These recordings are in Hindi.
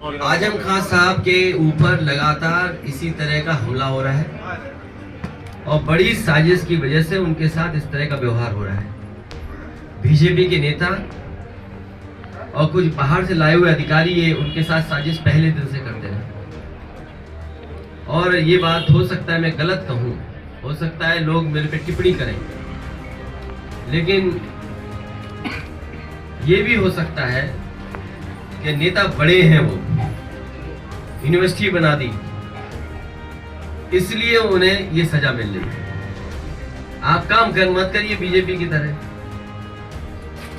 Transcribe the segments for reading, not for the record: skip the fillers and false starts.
आजम खान साहब के ऊपर लगातार इसी तरह का हमला हो रहा है और बड़ी साजिश की वजह से उनके साथ इस तरह का व्यवहार हो रहा है। बीजेपी के नेता और कुछ बाहर से लाए हुए अधिकारी ये उनके साथ साजिश पहले दिन से करते रहे। और ये बात हो सकता है मैं गलत कहूँ, हो सकता है लोग मेरे पे टिप्पणी करें, लेकिन ये भी हो सकता है कि नेता बड़े हैं, वो यूनिवर्सिटी बना दी इसलिए उन्हें ये सजा मिल रही है। आप काम मत करिए बीजेपी की तरह,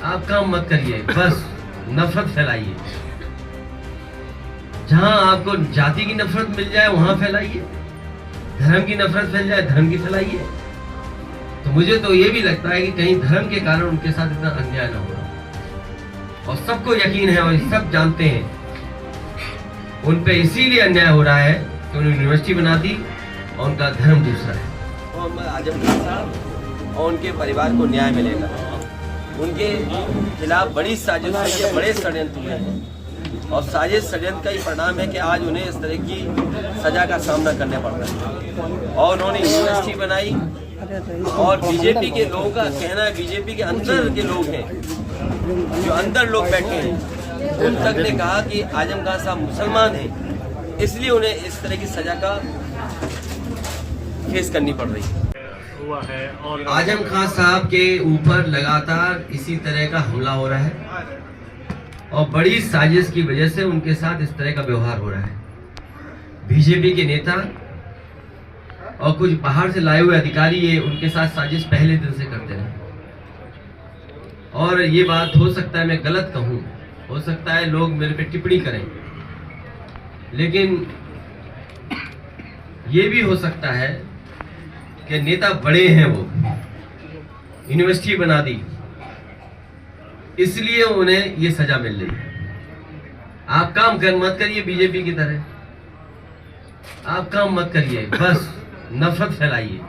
आप काम मत करिए, बस नफरत फैलाइए। जहां आपको जाति की नफरत मिल जाए वहां फैलाइए, धर्म की नफरत फैल जाए धर्म की फैलाइए। तो मुझे तो ये भी लगता है कि कहीं धर्म के कारण उनके साथ इतना अन्याय ना हो रहा, और सबको यकीन है और सब जानते हैं उन पे इसीलिए अन्याय हो रहा है कि उन्होंने यूनिवर्सिटी बना दी और उनका धर्म दूसरा है। मोहम्मद आजम खान साहब और उनके परिवार को न्याय मिलेगा। उनके खिलाफ बड़ी साजिश के बड़े षड्यंत्र हुए हैं और साजिश षड्यंत्र का ही परिणाम है कि आज उन्हें इस तरह की सजा का सामना करना पड़ रहा है। और उन्होंने यूनिवर्सिटी बनाई और बीजेपी के लोगों का कहना है, बीजेपी के अंदर के लोग हैं, जो अंदर लोग बैठे हैं, उन तक ने कहा कि आजम खान साहब मुसलमान हैं, इसलिए उन्हें इस तरह की सजा का फेस करनी पड़ रही है। और आजम खान साहब के ऊपर लगातार इसी तरह का हमला हो रहा है और बड़ी साजिश की वजह से उनके साथ इस तरह का व्यवहार हो रहा है। बीजेपी के नेता और कुछ बाहर से लाए हुए अधिकारी ये उनके साथ साजिश पहले दिन से करते रहे। और ये बात हो सकता है मैं गलत कहूँ, हो सकता है लोग मेरे पे टिप्पणी करें, लेकिन ये भी हो सकता है कि नेता बड़े हैं, वो यूनिवर्सिटी बना दी इसलिए उन्हें ये सजा मिल रही है। आप काम मत करिए बीजेपी की तरह, आप काम मत करिए, बस नफरत फैलाइए।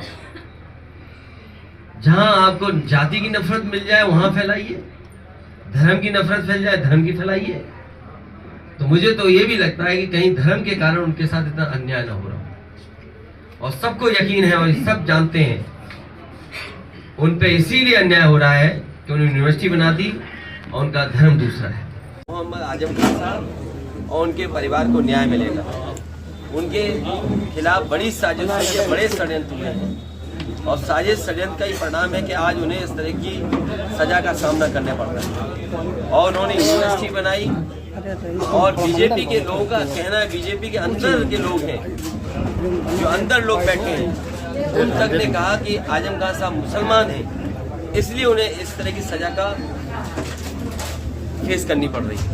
जहां आपको जाति की नफरत मिल जाए वहां फैलाइए, धर्म की नफरत फैल जाए धर्म की फैलाइए। तो मुझे तो ये भी लगता है कि कहीं धर्म के कारण उनके साथ इतना अन्याय ना हो रहा, और सबको यकीन है और सब जानते हैं उन पे इसीलिए अन्याय हो रहा है कि उन्होंने यूनिवर्सिटी बना दी और उनका धर्म दूसरा है। मोहम्मद आजम खान साहब और उनके परिवार को न्याय मिलेगा। उनके खिलाफ बड़ी साजिश के बड़े षड्यंत्र हुए हैं और साजिश षड्यंत्र का ही परिणाम है कि आज उन्हें इस तरह की सजा का सामना करना पड़ रहा है। और उन्होंने यूनिवर्सिटी बनाई और बीजेपी के लोगों का कहना है, बीजेपी के अंदर के लोग हैं, जो अंदर लोग बैठे हैं, उन तक ने कहा कि आजम खान साहब मुसलमान हैं, इसलिए उन्हें इस तरह की सजा का फेस करनी पड़ रही है।